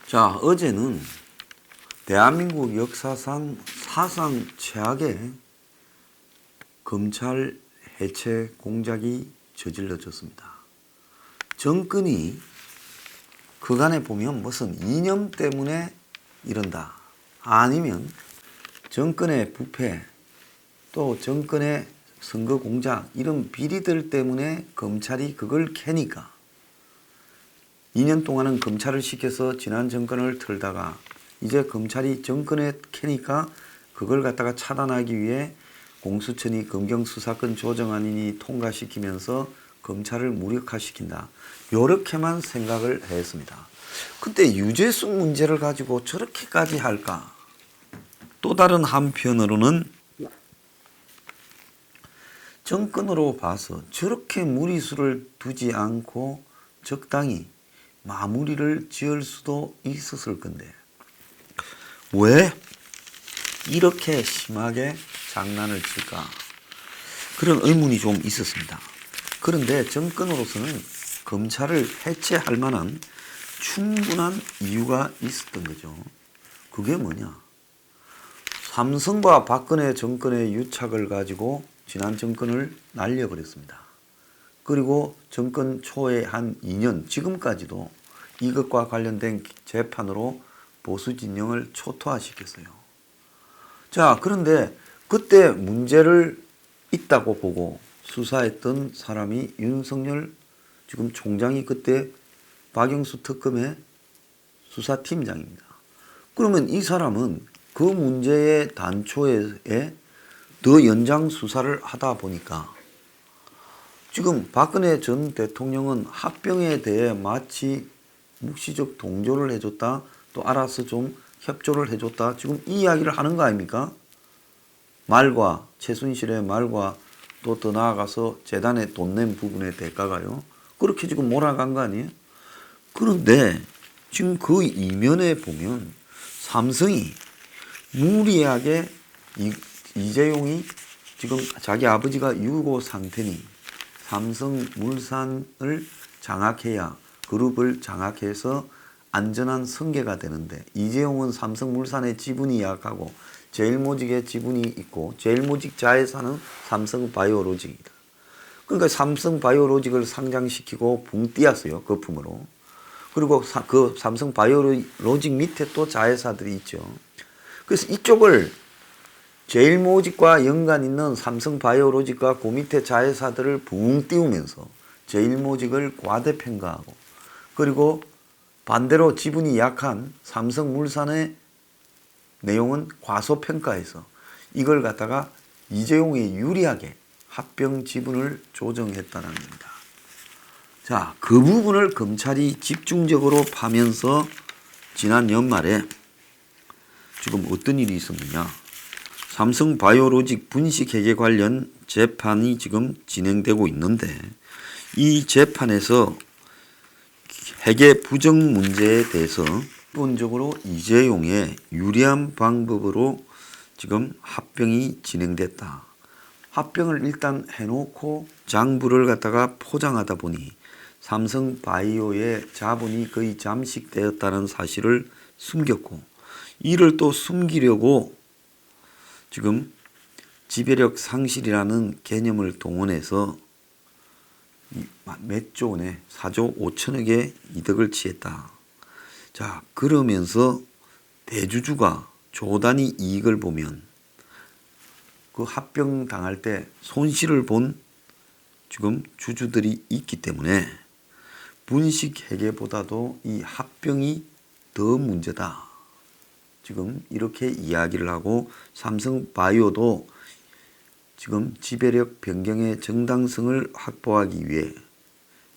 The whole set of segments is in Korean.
자, 어제는 대한민국 역사상 사상 최악의 검찰 해체 공작이 저질러졌습니다. 정권이 그간에 보면 무슨 이념 때문에 이런다, 아니면 정권의 부패, 또 정권의 선거 공작, 이런 비리들 때문에 검찰이 그걸 캐니까 2년 동안은 검찰을 시켜서 지난 정권을 털다가 이제 검찰이 정권에 캐니까 그걸 갖다가 차단하기 위해 공수처니 검경수사권 조정안이 통과시키면서 검찰을 무력화시킨다, 요렇게만 생각을 했습니다. 근데 유재수 문제를 가지고 저렇게까지 할까? 또 다른 한편으로는 정권으로 봐서 저렇게 무리수를 두지 않고 적당히 마무리를 지을 수도 있었을 건데 왜 이렇게 심하게 장난을 칠까? 그런 의문이 좀 있었습니다. 그런데 정권으로서는 검찰을 해체할 만한 충분한 이유가 있었던 거죠. 그게 뭐냐? 삼성과 박근혜 정권의 유착을 가지고 지난 정권을 날려버렸습니다. 그리고 정권 초에 한 2년 지금까지도 이것과 관련된 재판으로 보수 진영을 초토화시켰어요. 자, 그런데 그때 문제를 있다고 보고 수사했던 사람이 윤석열 지금 총장이 그때 박영수 특검의 수사팀장입니다. 그러면 이 사람은 그 문제의 단초에 더 연장 수사를 하다 보니까 지금 박근혜 전 대통령은 합병에 대해 마치 묵시적 동조를 해줬다, 또 알아서 좀 협조를 해줬다, 지금 이 이야기를 하는 거 아닙니까? 말과 최순실의 말과 또 더 나아가서 재단에 돈 낸 부분의 대가가요, 그렇게 지금 몰아간 거 아니에요? 그런데 지금 그 이면에 보면 삼성이 무리하게 이재용이 지금 자기 아버지가 유고 상태니 삼성물산을 장악해야 그룹을 장악해서 안전한 승계가 되는데, 이재용은 삼성물산의 지분이 약하고 제일모직의 지분이 있고 제일모직 자회사는 삼성바이오로직이다. 그러니까 삼성바이오로직을 상장시키고 붕 띄었어요, 거품으로. 그리고 그 삼성바이오로직 밑에 또 자회사들이 있죠. 그래서 이쪽을 제일모직과 연관 있는 삼성바이오로직과 그 밑에 자회사들을 붕 띄우면서 제일모직을 과대평가하고, 그리고 반대로 지분이 약한 삼성물산의 내용은 과소평가해서 이걸 갖다가 이재용이 유리하게 합병 지분을 조정했다는 겁니다. 자, 그 부분을 검찰이 집중적으로 파면서 지난 연말에 지금 어떤 일이 있었느냐? 삼성바이오로직 분식회계 관련 재판이 지금 진행되고 있는데, 이 재판에서 회계 부정 문제에 대해서 기본적으로 이재용의 유리한 방법으로 지금 합병이 진행됐다. 합병을 일단 해놓고 장부를 갖다가 포장하다 보니 삼성바이오의 자본이 거의 잠식되었다는 사실을 숨겼고, 이를 또 숨기려고 지금 지배력 상실이라는 개념을 동원해서 몇 조 원에 4조 5천억의 이득을 취했다. 자, 그러면서 대주주가 조 단위 이익을 보면 그 합병 당할 때 손실을 본 지금 주주들이 있기 때문에 분식 회계보다도 이 합병이 더 문제다, 지금 이렇게 이야기를 하고, 삼성바이오도 지금 지배력 변경의 정당성을 확보하기 위해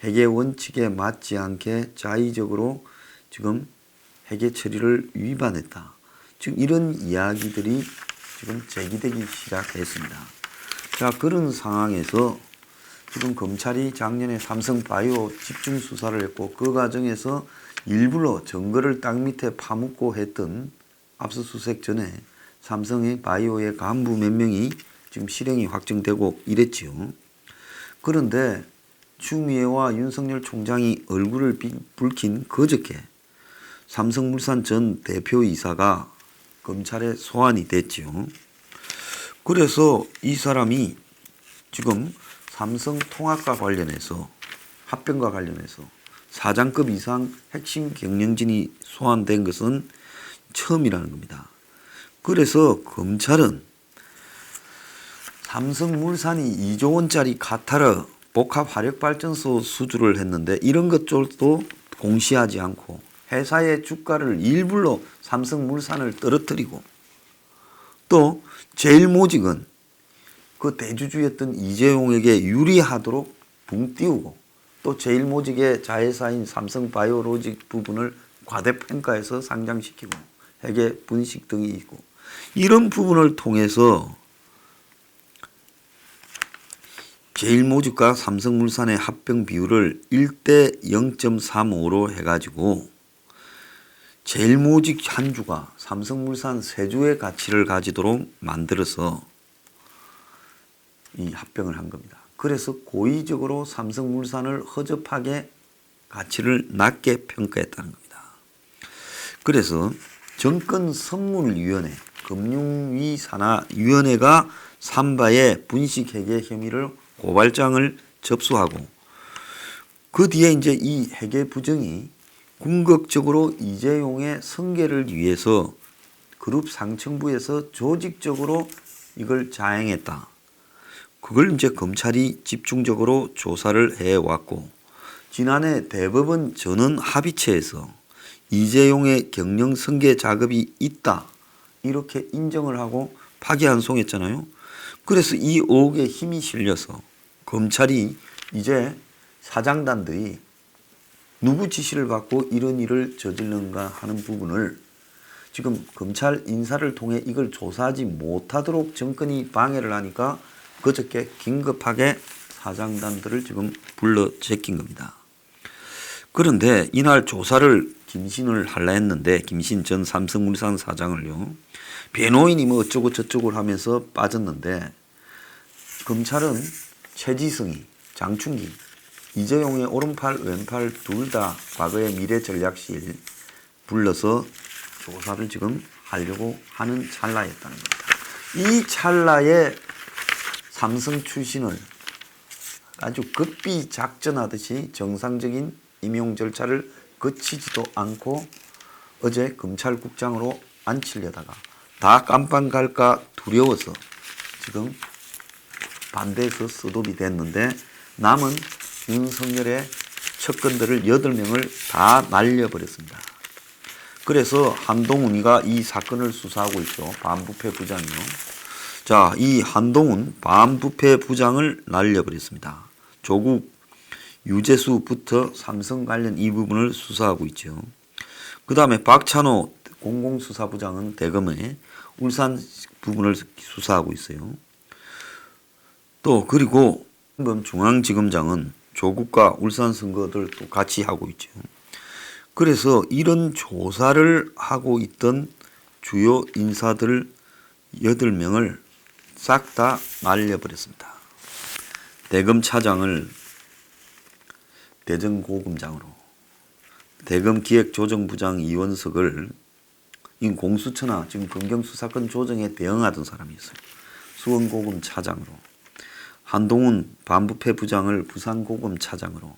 회계 원칙에 맞지 않게 자의적으로 지금 회계 처리를 위반했다, 지금 이런 이야기들이 지금 제기되기 시작했습니다. 자, 그런 상황에서 지금 검찰이 작년에 삼성바이오 집중 수사를 했고, 그 과정에서 일부러 증거를 땅 밑에 파묻고 했던 압수수색 전에 삼성의 바이오의 간부 몇 명이 지금 실형이 확정되고 이랬지요. 그런데 추미애와 윤석열 총장이 얼굴을 붉힌 그저께 삼성물산 전 대표이사가 검찰에 소환이 됐지요. 그래서 이 사람이 지금 삼성통합과 관련해서 합병과 관련해서 사장급 이상 핵심 경영진이 소환된 것은 처음이라는 겁니다. 그래서 검찰은 삼성물산이 2조 원짜리 카타르 복합 화력발전소 수주를 했는데 이런 것들도 공시하지 않고 회사의 주가를 일부러 삼성물산을 떨어뜨리고 또 제일모직은 그 대주주였던 이재용에게 유리하도록 붕 띄우고 또 제일모직의 자회사인 삼성바이오로직 부분을 과대평가해서 상장시키고 회계 분식 등이 있고 이런 부분을 통해서 제일모직과 삼성물산의 합병 비율을 1대 0.35로 해가지고 제일모직 한 주가 삼성물산 세 주의 가치를 가지도록 만들어서 이 합병을 한 겁니다. 그래서 고의적으로 삼성물산을 허접하게 가치를 낮게 평가했다는 겁니다. 그래서 정권선물위원회, 금융위산하위원회가 삼바의 분식회계 혐의를 고발장을 접수하고 그 뒤에 이제 이 회계 부정이 궁극적으로 이재용의 승계를 위해서 그룹 상층부에서 조직적으로 이걸 자행했다. 그걸 이제 검찰이 집중적으로 조사를 해왔고 지난해 대법원 전원 합의체에서 이재용의 경영 승계 작업이 있다. 이렇게 인정을 하고 파기환송했잖아요. 그래서 이 의혹에 힘이 실려서 검찰이 이제 사장단들이 누구 지시를 받고 이런 일을 저질렀는가 하는 부분을 지금 검찰 인사를 통해 이걸 조사하지 못하도록 정권이 방해를 하니까 그저께 긴급하게 사장단들을 지금 불러 제낀 겁니다. 그런데 이날 조사를 김신을 하려 했는데 김신 전 삼성물산 사장을요. 변호인이 뭐 어쩌고 저쩌고 하면서 빠졌는데 검찰은 최지성이, 장충기, 이재용의 오른팔 왼팔 둘 다 과거의 미래전략실 불러서 조사를 지금 하려고 하는 찰나였다는 겁니다. 이 찰나에 삼성 출신을 아주 급비 작전하듯이 정상적인 임용 절차를 거치지도 않고 어제 검찰국장으로 앉히려다가 다 깜빵 갈까 두려워서 지금 반대해서 스톱이 됐는데 남은 윤석열의 척근들을 8명을 다 날려버렸습니다. 그래서 한동훈이가 이 사건을 수사하고 있죠. 반부패 부장이요. 자, 이 한동훈 반부패 부장을 날려버렸습니다. 조국 유재수부터 삼성 관련 이 부분을 수사하고 있죠. 그 다음에 박찬호 공공수사부장은 대검의 울산 부분을 수사하고 있어요. 또 그리고 중앙지검장은 조국과 울산 선거들 또 같이 하고 있죠. 그래서 이런 조사를 하고 있던 주요 인사들 8명을 싹 다 날려버렸습니다. 대검 차장을 대전고검장으로, 대검 기획조정부장 이원석을 공수처나 지금 검경수사권 조정에 대응하던 사람이었어요. 수원고검 차장으로, 한동훈 반부패 부장을 부산고검 차장으로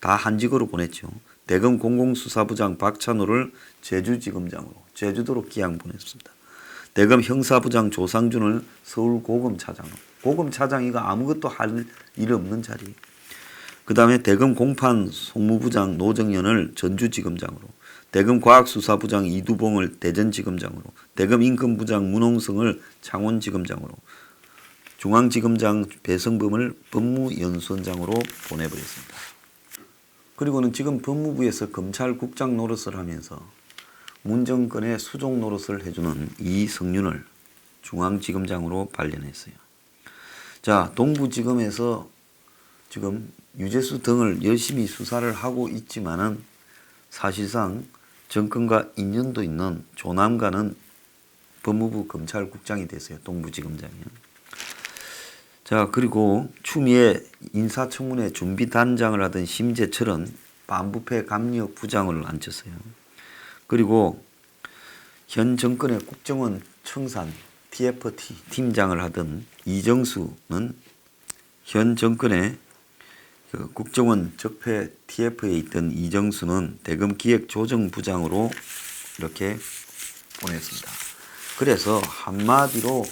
다 한직으로 보냈죠. 대검 공공수사부장 박찬호를 제주지검장으로 제주도로 기양 보냈습니다. 대검 형사부장 조상준을 서울고검차장으로, 고검차장이가 아무것도 할 일 없는 자리. 그 다음에 대검 공판 송무부장 노정연을 전주지검장으로, 대검 과학수사부장 이두봉을 대전지검장으로, 대검 인권부장 문홍성을 창원지검장으로, 중앙지검장 배성범을 법무연수원장으로 보내버렸습니다. 그리고는 지금 법무부에서 검찰국장 노릇을 하면서 문정권의 수종 노릇을 해주는 이성윤을 중앙지검장으로 발령했어요. 자, 동부지검에서 지금 유재수 등을 열심히 수사를 하고 있지만은 사실상 정권과 인연도 있는 조남관은 법무부 검찰국장이 됐어요. 동부지검장이요. 자, 그리고 추미애 인사청문회 준비단장을 하던 심재철은 반부패 감리역 부장을 앉혔어요. 그리고 현 정권의 국정원 청산 TFT 팀장을 하던 이정수는 현 정권의 그 국정원 적폐 TF에 있던 이정수는 대검 기획조정부장으로 이렇게 보냈습니다. 그래서 한마디로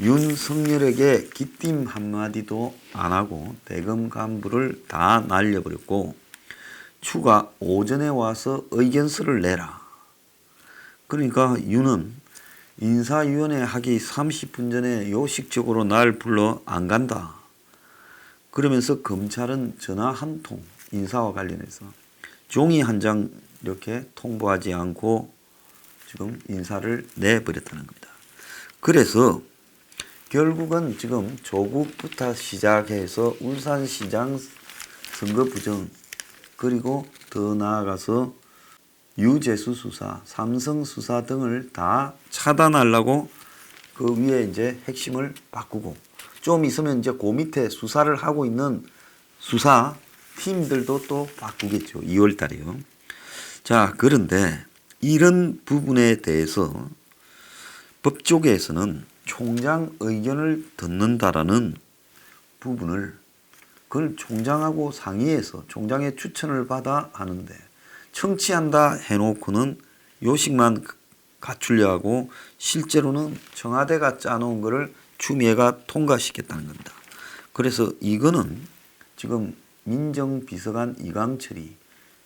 윤석열에게 기띔 한마디도 안 하고 대검 간부를 다 날려버렸고 추가 오전에 와서 의견서를 내라. 그러니까 윤은 인사위원회 하기 30분 전에 요식적으로 날 불러 안 간다. 그러면서 검찰은 전화 한 통 인사와 관련해서 종이 한 장 이렇게 통보하지 않고 지금 인사를 내버렸다는 겁니다. 그래서 결국은 지금 조국부터 시작해서 울산시장 선거 부정 그리고 더 나아가서 유재수 수사, 삼성 수사 등을 다 차단하려고 그 위에 이제 핵심을 바꾸고 좀 있으면 이제 그 밑에 수사를 하고 있는 수사 팀들도 또 바꾸겠죠. 2월 달에요. 자, 그런데 이런 부분에 대해서 법조계에서는 총장 의견을 듣는다라는 부분을 그걸 총장하고 상의해서 총장의 추천을 받아 하는데 청취한다 해놓고는 요식만 갖추려 하고 실제로는 청와대가 짜놓은 거를 추미애가 통과시켰다는 겁니다. 그래서 이거는 지금 민정비서관 이강철이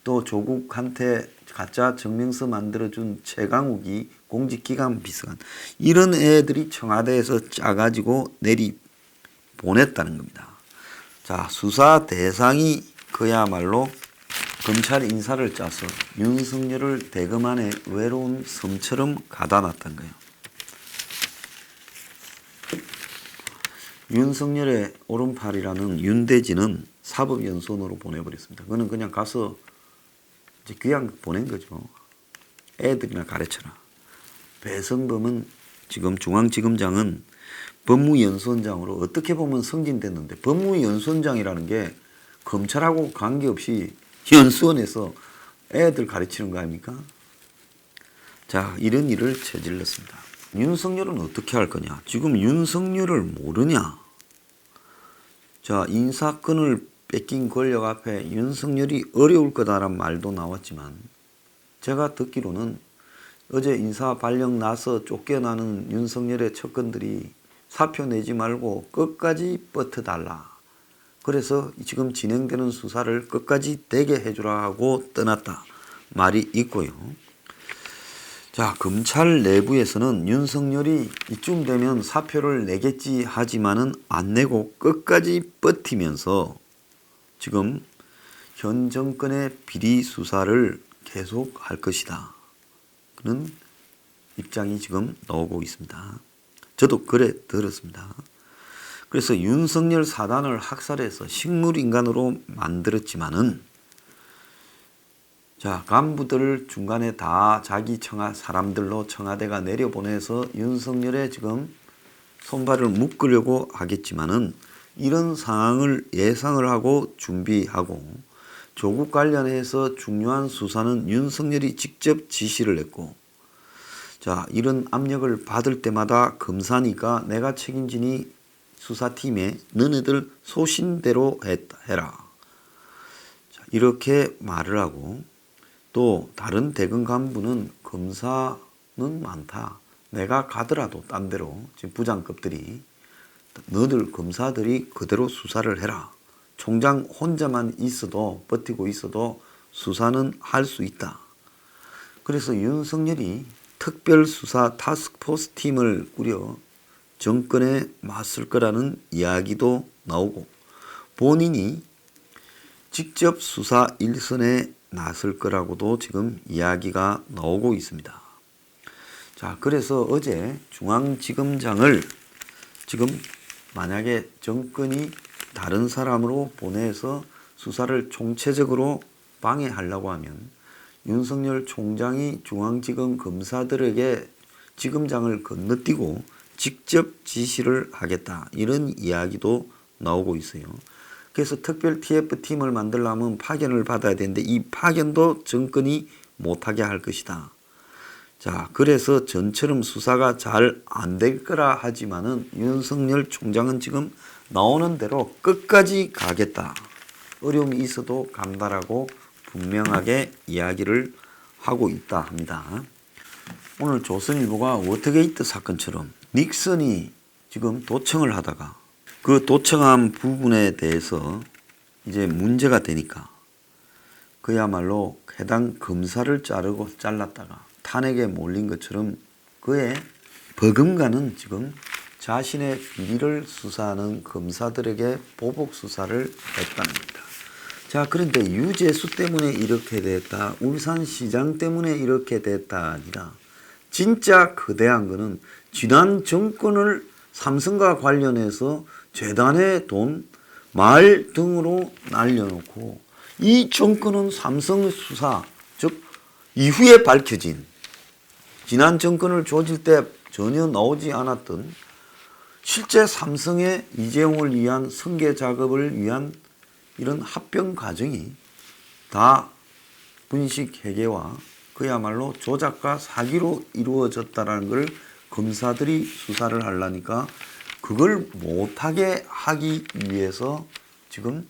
또 조국한테 가짜 증명서 만들어준 최강욱이 공직기관 비서관 이런 애들이 청와대에서 짜가지고 내리 보냈다는 겁니다. 자, 수사 대상이 그야말로 검찰 인사를 짜서 윤석열을 대검 안에 외로운 섬처럼 가다 놨던 거예요. 윤석열의 오른팔이라는 윤대진은 사법연수원으로 보내버렸습니다. 그거는 그냥 가서 이제 그냥 보낸 거죠. 애들이나 가르쳐라. 배성범은 지금 중앙지검장은 법무연수원장으로 어떻게 보면 승진됐는데 법무연수원장이라는 게 검찰하고 관계없이 연수원에서 애들 가르치는 거 아닙니까? 자, 이런 일을 저질렀습니다. 윤석열은 어떻게 할 거냐? 지금 윤석열을 모르냐? 자, 인사권을 뺏긴 권력 앞에 윤석열이 어려울 거다라는 말도 나왔지만 제가 듣기로는 어제 인사 발령 나서 쫓겨나는 윤석열의 척근들이 사표 내지 말고 끝까지 버텨달라. 그래서 지금 진행되는 수사를 끝까지 되게 해주라 하고 떠났다. 말이 있고요. 자, 검찰 내부에서는 윤석열이 이쯤 되면 사표를 내겠지 하지만은 안 내고 끝까지 버티면서 지금 현 정권의 비리 수사를 계속 할 것이다. 그런 입장이 지금 나오고 있습니다. 저도 그래 들었습니다. 그래서 윤석열 사단을 학살해서 식물인간으로 만들었지만은 자, 간부들을 중간에 다 자기 사람들로 청와대가 내려보내서 윤석열의 지금 손발을 묶으려고 하겠지만은 이런 상황을 예상을 하고 준비하고 조국 관련해서 중요한 수사는 윤석열이 직접 지시를 했고 자, 이런 압력을 받을 때마다 검사니까 내가 책임지니 수사팀에 너네들 소신대로 해라. 자, 이렇게 말을 하고 또 다른 대검 간부는 검사는 많다. 내가 가더라도 딴 데로 지금 부장급들이 너들 검사들이 그대로 수사를 해라. 총장 혼자만 있어도 버티고 있어도 수사는 할 수 있다. 그래서 윤석열이 특별수사 타스크포스 팀을 꾸려 정권에 맞설 거라는 이야기도 나오고 본인이 직접 수사 일선에 나설 거라고도 지금 이야기가 나오고 있습니다. 자, 그래서 어제 중앙지검장을 지금 만약에 정권이 다른 사람으로 보내서 수사를 총체적으로 방해하려고 하면 윤석열 총장이 중앙지검 검사들에게 지검장을 건너뛰고 직접 지시를 하겠다. 이런 이야기도 나오고 있어요. 그래서 특별 TF팀을 만들려면 파견을 받아야 되는데 이 파견도 정권이 못하게 할 것이다. 자, 그래서 전처럼 수사가 잘 안 될 거라 하지만은 윤석열 총장은 지금 나오는 대로 끝까지 가겠다. 어려움이 있어도 간다라고 분명하게 이야기를 하고 있다 합니다. 오늘 조선일보가 워터게이트 사건처럼 닉슨이 지금 도청을 하다가 그 도청한 부분에 대해서 이제 문제가 되니까 그야말로 해당 검사를 잘랐다가 탄핵에 몰린 것처럼 그의 버금가는 지금 자신의 비리를 수사하는 검사들에게 보복 수사를 했다는 겁니다. 자, 그런데 유재수 때문에 이렇게 됐다, 울산시장 때문에 이렇게 됐다 아니라 진짜 거대한 거는 지난 정권을 삼성과 관련해서 재단의 돈, 말 등으로 날려놓고 이 정권은 삼성 수사, 즉 이후에 밝혀진 지난 정권을 조질 때 전혀 나오지 않았던 실제 삼성의 이재용을 위한 승계 작업을 위한 이런 합병 과정이 다 분식 회계와 그야말로 조작과 사기로 이루어졌다는 걸 검사들이 수사를 하려니까 그걸 못하게 하기 위해서 지금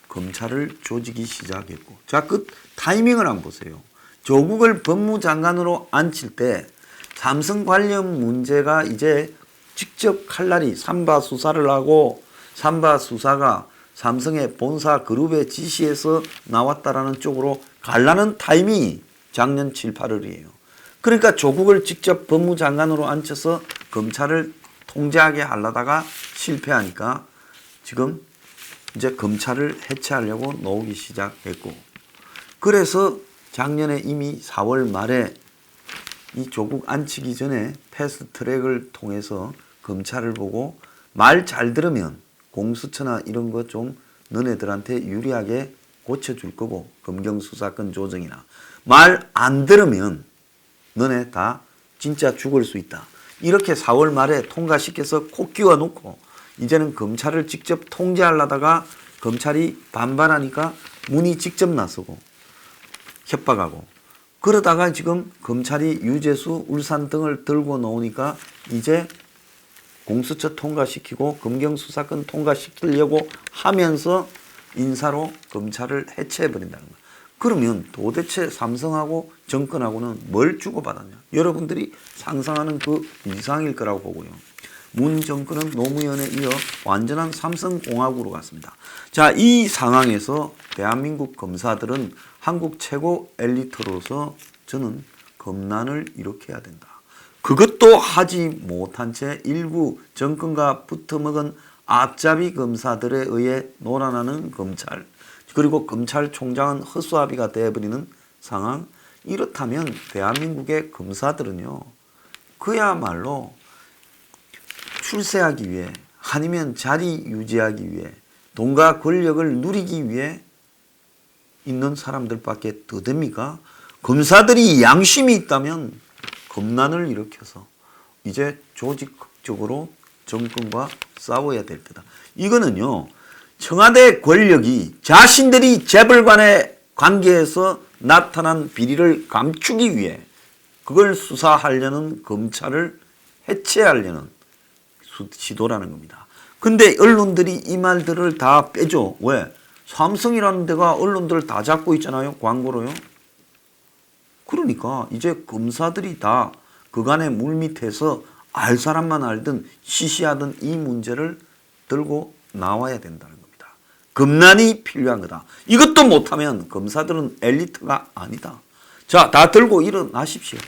검찰을 조지기 시작했고, 자, 그 타이밍을 한번 보세요. 조국을 법무장관으로 앉힐 때 삼성 관련 문제가 이제 직접 칼날이 삼바 수사를 하고 삼바 수사가 삼성의 본사 그룹의 지시에서 나왔다라는 쪽으로 가려는 타이밍이 작년 7, 8월이에요. 그러니까 조국을 직접 법무장관으로 앉혀서 검찰을 통제하게 하려다가 실패하니까 지금 이제 검찰을 해체하려고 나오기 시작했고, 그래서 작년에 이미 4월 말에 이 조국 앉히기 전에 패스트트랙을 통해서 검찰을 보고 말 잘 들으면 공수처나 이런 거 좀 너네들한테 유리하게 고쳐줄 거고, 검경수사권 조정이나 말 안 들으면 너네 다 진짜 죽을 수 있다. 이렇게 4월 말에 통과시켜서 코 끼워 놓고 이제는 검찰을 직접 통제하려다가 검찰이 반발하니까 문이 직접 나서고 협박하고, 그러다가 지금 검찰이 유재수, 울산 등을 들고 나오니까 이제 공수처 통과시키고 검경수사권 통과시키려고 하면서 인사로 검찰을 해체해버린다는 거예요. 그러면 도대체 삼성하고 정권하고는 뭘 주고받았냐? 여러분들이 상상하는 그 이상일 거라고 보고요. 문 정권은 노무현에 이어 완전한 삼성공화국으로 갔습니다. 자, 이 상황에서 대한민국 검사들은 한국 최고 엘리트로서 저는 검난을 일으켜야 된다. 그것도 하지 못한 채 일부 정권과 붙어먹은 앞잡이 검사들에 의해 놀아나는 검찰, 그리고 검찰총장은 허수아비가 되어버리는 상황. 이렇다면 대한민국의 검사들은요, 그야말로 출세하기 위해 아니면 자리 유지하기 위해 돈과 권력을 누리기 위해 있는 사람들밖에 더 됩니까? 검사들이 양심이 있다면 검난을 일으켜서 이제 조직적으로 정권과 싸워야 될 때다. 이거는요, 청와대 권력이 자신들이 재벌간의 관계에서 나타난 비리를 감추기 위해 그걸 수사하려는 검찰을 해체하려는 시도라는 겁니다. 근데 언론들이 이 말들을 다 빼줘. 왜? 삼성이라는 데가 언론들을 다 잡고 있잖아요. 광고로요. 그러니까 이제 검사들이 다 그간의 물밑에서 알 사람만 알든 시시하던 이 문제를 들고 나와야 된다는 겁니다. 검난이 필요한 거다. 이것도 못하면 검사들은 엘리트가 아니다. 자, 다 들고 일어나십시오.